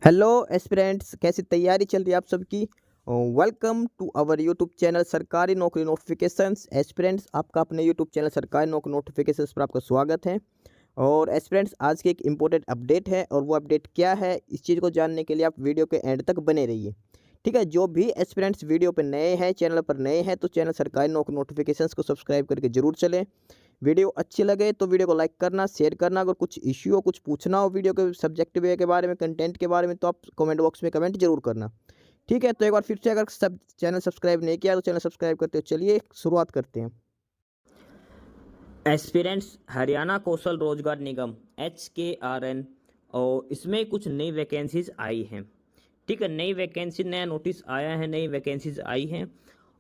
Hello aspirants, कैसी तैयारी चल रही है आप सबकी। Welcome to our YouTube channel सरकारी नौकरी नोटिफिकेशंस। एस्पिरेंट्स, आपका अपने यूट्यूब चैनल सरकारी नौकरी नोटिफिकेशंस पर आपका स्वागत है। और एस्पिरेंट्स, आज की एक इम्पोर्टेंट अपडेट है और वो अपडेट क्या है, इस चीज़ को जानने के लिए आप वीडियो के एंड तक बने रहिए। ठीक है, जो भी एस्पिरेंट्स वीडियो पर नए हैं, चैनल पर नए हैं, तो चैनल सरकारी नौकरी नोटिफिकेशंस को सब्सक्राइब करके जरूर चलें। वीडियो अच्छी लगे तो वीडियो को लाइक करना, शेयर करना। अगर कुछ इश्यू हो, कुछ पूछना हो वीडियो के सब्जेक्ट वे के बारे में, कंटेंट के बारे में, तो आप कमेंट बॉक्स में कमेंट जरूर करना। ठीक है, तो एक बार फिर से, अगर सब चैनल सब्सक्राइब नहीं किया तो चैनल सब्सक्राइब करते हो। चलिए शुरुआत करते हैं। एस्पिरेंट्स हरियाणा कौशल रोजगार निगम HKRN, और इसमें कुछ नई वैकेंसीज आई हैं। ठीक है, नई वैकेंसी, नया नोटिस आया है, नई वैकेंसीज आई हैं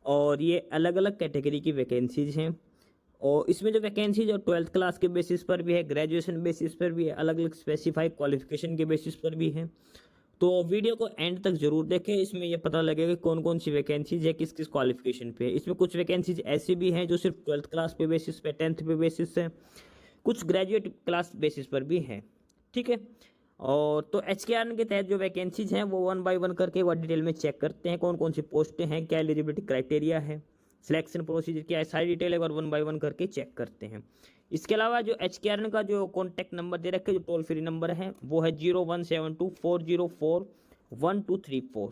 और ये अलग अलग कैटेगरी की वैकेंसीज हैं। और इसमें जो वैकेंसीज है 12th क्लास के बेसिस पर भी है, ग्रेजुएशन बेसिस पर भी है, अलग अलग स्पेसिफाइड क्वालिफिकेशन के बेसिस पर भी है। तो वीडियो को एंड तक जरूर देखें, इसमें यह पता लगेगा कि कौन कौन सी वैकेंसीज है, किस किस क्वालिफिकेशन पे है। इसमें कुछ वैकेंसीज ऐसी भी हैं जो सिर्फ 12th क्लास पे बेसिस पे, 10th पे बेसिस है, कुछ ग्रेजुएट क्लास बेसिस पर भी हैं। ठीक है, और तो HKRN के तहत जो वैकेंसीज हैं वो 1 बाय 1 करके वो डिटेल में चेक करते हैं, कौन कौन सी पोस्टें हैं, क्या एलिजिबिलिटी क्राइटेरिया है, सिलेक्शन प्रोसीजर क्या है, सारी डिटेल एक बार 1 बाय 1 करके चेक करते हैं। इसके अलावा जो HKRN का जो कॉन्टैक्ट नंबर दे रखे, जो टोल फ्री नंबर है, वो है 0172404124।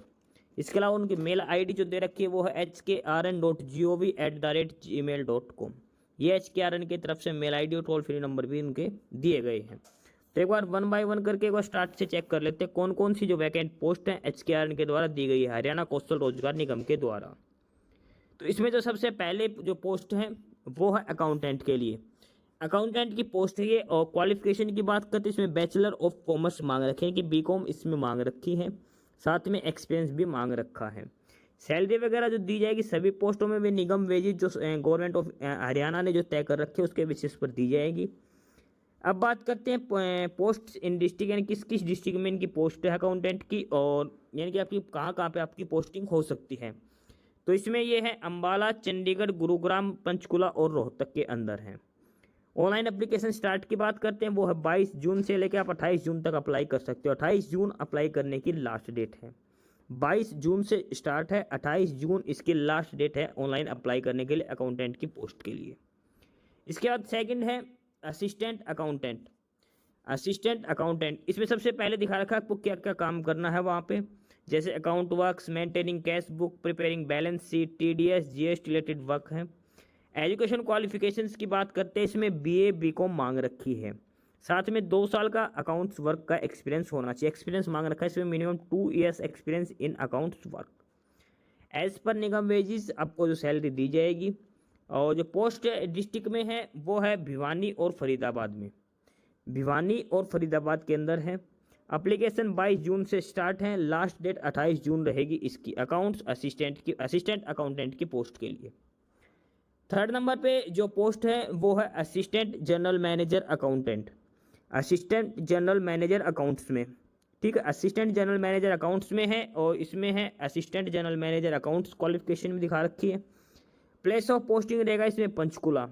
इसके अलावा उनकी मेल ID जो दे रखी है वो है hkrn.gov@gmail.com। ये HKRN की तरफ से मेल ID और टोल फ्री नंबर भी उनके दिए गए हैं। तो एक बार 1 बाय 1 करके एक बार स्टार्ट से चेक कर लेते हैं कौन कौन सी जो वैकेंट पोस्ट हैं HKRN के द्वारा दी गई है, हरियाणा कौशल रोजगार निगम के द्वारा। तो इसमें जो सबसे पहले जो पोस्ट है वो है अकाउंटेंट के लिए। अकाउंटेंट की पोस्ट है ये, और क्वालिफिकेशन की बात करते हैं इसमें बैचलर ऑफ कॉमर्स मांग रखे हैं कि BCom इसमें मांग रखी है, साथ में एक्सपीरियंस भी मांग रखा है। सैलरी वगैरह जो दी जाएगी सभी पोस्टों में भी निगम वेजेस जो गवर्नमेंट ऑफ हरियाणा ने जो तय कर रखे हैं उसके बेसिस पर दी जाएगी। अब बात करते हैं पोस्ट इन डिस्ट्रिक्ट, यानी किस किस डिस्ट्रिक्ट में इनकी पोस्ट है अकाउंटेंट की, और यानी कि आपकी कहाँ कहाँ पे आपकी पोस्टिंग हो सकती है। तो इसमें ये है अम्बाला, चंडीगढ़, गुरुग्राम, पंचकुला और रोहतक के अंदर है। ऑनलाइन एप्लीकेशन स्टार्ट की बात करते हैं, वो है 22 जून से लेकर आप 28 जून तक अप्लाई कर सकते हो। 28 जून अप्लाई करने की लास्ट डेट है। 22 जून से स्टार्ट है, 28 जून इसकी लास्ट डेट है ऑनलाइन अप्लाई करने के लिए अकाउंटेंट की पोस्ट के लिए। इसके बाद सेकंड है असिस्टेंट अकाउंटेंट। असिस्टेंट अकाउंटेंट इसमें सबसे पहले दिखा रखा है आपको क्या क्या काम करना है वहाँ पे, जैसे account works, maintaining cash book, preparing balance sheet, TDS GST related work है। एजुकेशन क्वालिफिकेशंस की बात करते हैं, इसमें BA BCom मांग रखी है, साथ में 2 साल का अकाउंट्स वर्क का एक्सपीरियंस होना चाहिए। एक्सपीरियंस मांग रखा है इसमें minimum 2 years experience in accounts work. Age पर निगम वेजेस आपको जो सैलरी दी जाएगी। और जो पोस्ट डिस्ट्रिक्ट में है वो है भिवानी और फरीदाबाद में, भिवानी और फरीदाबाद के अंदर है। एप्लीकेशन 22 जून से स्टार्ट है, लास्ट डेट 28 जून रहेगी इसकी अकाउंट्स असिस्टेंट की, असिस्टेंट अकाउंटेंट की पोस्ट के लिए। थर्ड नंबर पे जो पोस्ट है वो है assistant general manager accountant, assistant general manager accounts में। ठीक है, असिस्टेंट जनरल मैनेजर अकाउंट्स में है, और इसमें है assistant general manager accounts, qualification भी दिखा रखी है। प्लेस ऑफ पोस्टिंग रहेगा इसमें पंचकुला।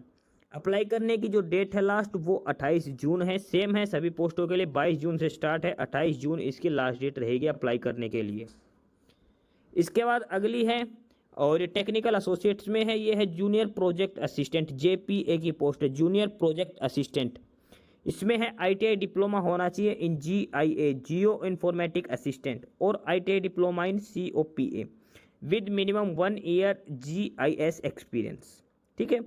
अप्लाई करने की जो डेट है लास्ट वो 28 जून है, सेम है सभी पोस्टों के लिए। 22 जून से स्टार्ट है, 28 जून इसकी लास्ट डेट रहेगी अप्लाई करने के लिए। इसके बाद अगली है, और ये टेक्निकल एसोसिएट्स में है, ये है जूनियर प्रोजेक्ट असिस्टेंट, JPA की पोस्ट है, जूनियर प्रोजेक्ट असिस्टेंट। इसमें है ITI डिप्लोमा होना चाहिए इन GIA, जियो इन्फॉर्मेटिक असिस्टेंट, और ITI diploma in COPA with minimum 1 year GIS experience. ठीक है,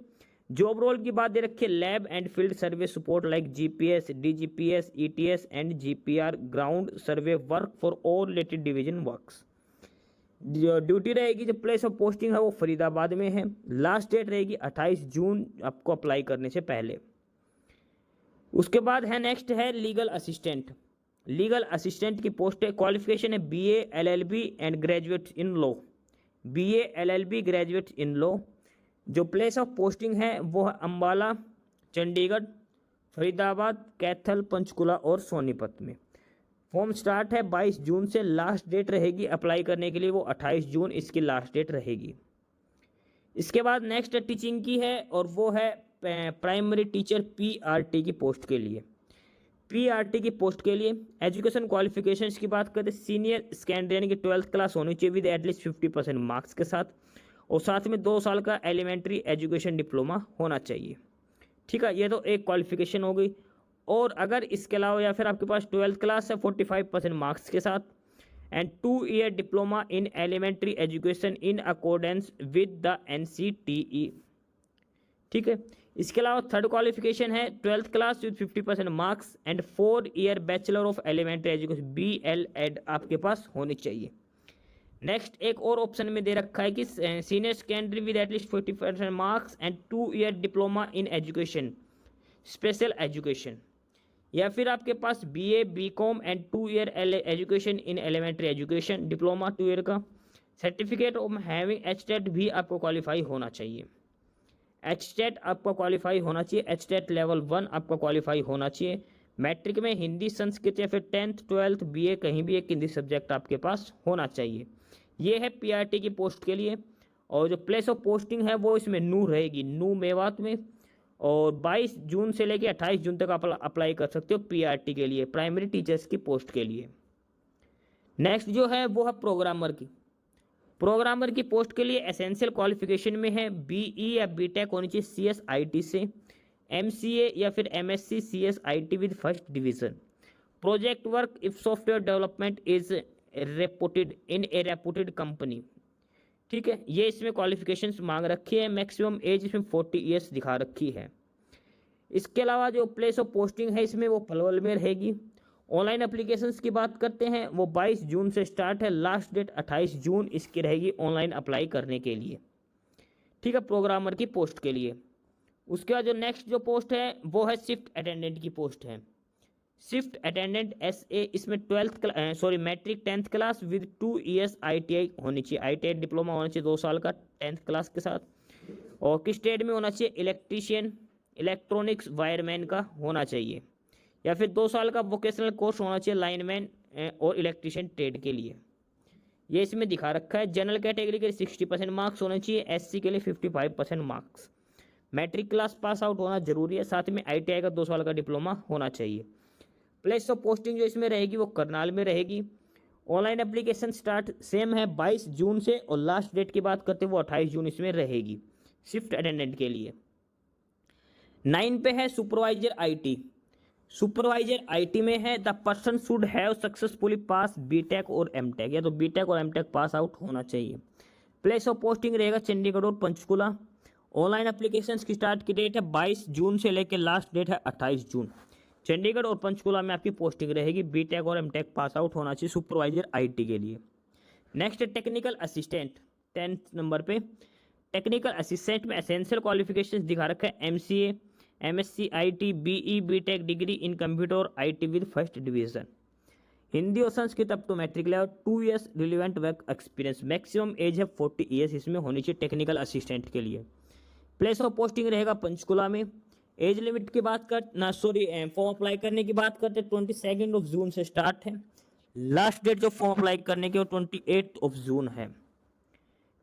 जॉब रोल की बात दे रखी है, lab and field survey support like GPS, DGPS, ETS and GPR, ground survey work for all related division works. जो duty रहेगी, जो place of posting है वो फरीदाबाद में है, लास्ट डेट रहेगी 28 जून आपको अप्लाई करने से पहले। उसके बाद है नेक्स्ट है लीगल असिस्टेंट। लीगल असिस्टेंट की पोस्ट है, क्वालिफिकेशन है BA LLB and graduate in law, BA LLB graduate in law. जो प्लेस ऑफ पोस्टिंग है वो है अम्बाला, चंडीगढ़, फरीदाबाद, कैथल, पंचकुला और सोनीपत में। फॉर्म स्टार्ट है 22 जून से, लास्ट डेट रहेगी अप्लाई करने के लिए वो 28 जून इसकी लास्ट डेट रहेगी। इसके बाद नेक्स्ट टीचिंग की है, और वो है प्राइमरी टीचर PRT की पोस्ट के लिए। पीआरटी की पोस्ट के लिए एजुकेशन क्वालिफिकेशंस की बात करें, सीनियर सेकेंडरी यानी कि 12th क्लास होनी चाहिए विद एटलीस्ट 50% मार्क्स के साथ, और साथ में 2 साल का एलिमेंट्री एजुकेशन डिप्लोमा होना चाहिए। ठीक है, ये तो एक क्वालिफिकेशन हो गई। और अगर इसके अलावा या फिर आपके पास 12th क्लास है 45% मार्क्स के साथ, and 2 year diploma in elementary education in accordance with the NCTE। ठीक है, इसके अलावा थर्ड क्वालिफिकेशन है 12th class with 50% marks and 4 year bachelor of elementary education BL.Ed आपके पास होनी चाहिए। नेक्स्ट एक और ऑप्शन में दे रखा है कि senior secondary with at least 40% marks and 2 year diploma in education special education, या फिर आपके पास BA BCom and 2 year education in elementary education diploma 2 year का, सर्टिफिकेट ऑफ हैविंग HTET भी आपको क्वालिफाई होना चाहिए। HTET आपका क्वालिफाई होना चाहिए, HTET लेवल 1 आपका क्वालिफाई होना चाहिए। मैट्रिक में हिंदी संस्कृत या फिर 10th 12th BA कहीं भी एक हिंदी सब्जेक्ट आपके पास होना चाहिए। ये है PRT की पोस्ट के लिए। और जो प्लेस ऑफ पोस्टिंग है वो इसमें नू रहेगी, नू मेवात में, और 22 जून से लेकर 28 जून तक आप अप्लाई कर सकते हो PRT के लिए, प्राइमरी टीचर्स की पोस्ट के लिए। नेक्स्ट जो है वो है प्रोग्रामर की। प्रोग्रामर की पोस्ट के लिए एसेंशियल क्वालिफिकेशन में है BE या BTech होनी चाहिए CSIT से, MCA या फिर MSc CSIT with first division, project work if software development is reputed in A reputed company. ठीक है, ये इसमें क्वालिफिकेशंस मांग रखी है। मैक्सिमम एज इसमें 40 ईयर्स दिखा रखी है। इसके अलावा जो प्लेस ऑफ पोस्टिंग है इसमें वो पलवल में रहेगी। ऑनलाइन एप्लीकेशंस की बात करते हैं, वो 22 जून से स्टार्ट है, लास्ट डेट 28 जून इसकी रहेगी ऑनलाइन अप्लाई करने के लिए। ठीक है, प्रोग्रामर की पोस्ट के लिए। उसके बाद जो नेक्स्ट जो पोस्ट है वो है शिफ्ट अटेंडेंट की पोस्ट है। शिफ्ट अटेंडेंट SA, इसमें matric 10th class with 2 years ITI होनी चाहिए, ITI डिप्लोमा होना चाहिए 2 साल का 10th क्लास के साथ, और किस ट्रेड में होना चाहिए, इलेक्ट्रीशियन इलेक्ट्रॉनिक्स वायरमैन का होना चाहिए, या फिर 2 साल का वोकेशनल कोर्स होना चाहिए लाइनमैन और इलेक्ट्रीशियन ट्रेड के लिए। ये इसमें दिखा रखा है। जनरल कैटेगरी के लिए 60% मार्क्स होने चाहिए, SC के लिए 55% marks, matric class pass out होना जरूरी है, साथ में ITI का 2 साल का डिप्लोमा होना चाहिए। प्लेस ऑफ पोस्टिंग जो इसमें रहेगी वो करनाल में रहेगी। ऑनलाइन एप्लीकेशन स्टार्ट सेम है 22 जून से, और लास्ट डेट की बात करते हैं वो 28 जून इसमें रहेगी शिफ्ट अटेंडेंट के लिए। 9 पे है सुपरवाइजर IT। सुपरवाइजर IT में है the person should have successfully pass BTech और MTech, या तो BTech और MTech पास आउट होना चाहिए। प्लेस ऑफ पोस्टिंग रहेगा चंडीगढ़ और पंचकुला। ऑनलाइन एप्लीकेशन की स्टार्ट की डेट है 22 जून से लेकर लास्ट डेट है 28 जून। चंडीगढ़ और पंचकुला में आपकी पोस्टिंग रहेगी। BTech और MTech पास आउट होना चाहिए सुपरवाइजर IT के लिए। Next technical assistant 10th number पे। टेक्निकल असिस्टेंट में एसेंशियल क्वालिफिकेशन दिखा रखा है MCA MSc IT BE BTech degree in computer और IT with first division, Hindi और Sanskrit up to matric level, 2 years relevant work experience, maximum age है 40 years इसमें होनी चाहिए टेक्निकल असिस्टेंट के लिए। प्लेस ऑफ पोस्टिंग रहेगा पंचकुला में। एज लिमिट की बात कर फॉर्म अप्लाई करने की बात करते 22 जून से स्टार्ट है, लास्ट डेट जो फॉर्म अप्लाई करने की वो 28 जून है।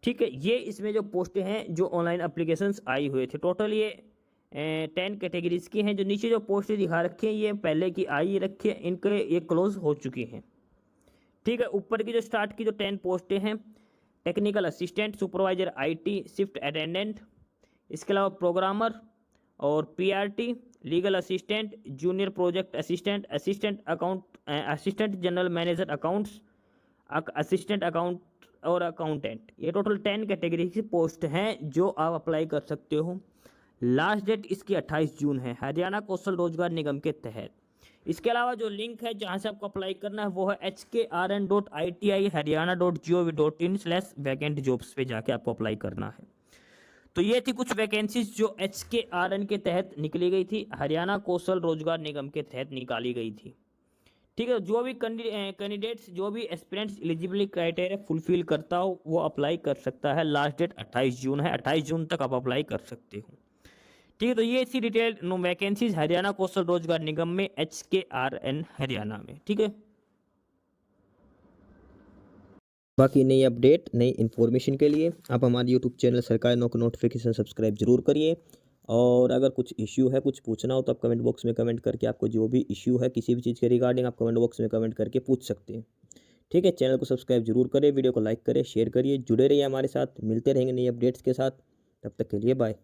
ठीक है, ये इसमें जो पोस्टें हैं जो ऑनलाइन एप्लीकेशंस आई हुए थे, टोटल ये 10 कैटेगरीज की हैं। जो नीचे जो पोस्टें दिखा रखी हैं ये पहले की आई रखी है, इनके ये क्लोज हो चुकी हैं। ठीक है, ऊपर की जो स्टार्ट की जो 10 पोस्टें हैं, technical assistant, supervisor IT, shift attendant, इसके अलावा प्रोग्रामर और PRT, legal assistant, junior project assistant, assistant account, assistant general manager accounts, assistant account और अकाउंटेंट, ये टोटल 10 कैटेगरी की पोस्ट हैं जो आप अप्लाई कर सकते हो। लास्ट डेट इसकी 28 जून है, हरियाणा कौशल रोजगार निगम के तहत। इसके अलावा जो लिंक है जहां से आपको अप्लाई करना है वो है hkrn.iti.haryana.gov.in/vacant jobs पे जाके आपको अप्लाई करना है। तो ये थी कुछ वैकेंसीज जो HKRN के तहत निकली गई थी, हरियाणा कौशल रोजगार निगम के तहत निकाली गई थी। ठीक है, जो भी कैंडिडेट्स जो भी एस्पिरेंट्स एलिजिबिलिटी क्राइटेरिया फुलफिल करता हो वो अप्लाई कर सकता है। लास्ट डेट 28 जून है, 28 जून तक आप अप्लाई कर सकते हो। ठीक है, तो ये थी डिटेल वैकेंसीज हरियाणा कौशल रोजगार निगम में HKRN हरियाणा में। ठीक है, बाकी नई अपडेट नई इन्फॉर्मेशन के लिए आप हमारे यूट्यूब चैनल सरकारी नौकरी नोटिफिकेशन सब्सक्राइब जरूर करिए और अगर कुछ इश्यू है, कुछ पूछना हो तो आप कमेंट बॉक्स में कमेंट करके आपको जो भी इश्यू है किसी भी चीज़ के रिगार्डिंग आप कमेंट बॉक्स में कमेंट करके पूछ सकते हैं। ठीक है, चैनल को सब्सक्राइब जरूर करें, वीडियो को लाइक करें, शेयर करिए, जुड़े रहिए हमारे साथ, मिलते रहेंगे नई अपडेट्स के साथ। तब तक के लिए बाय।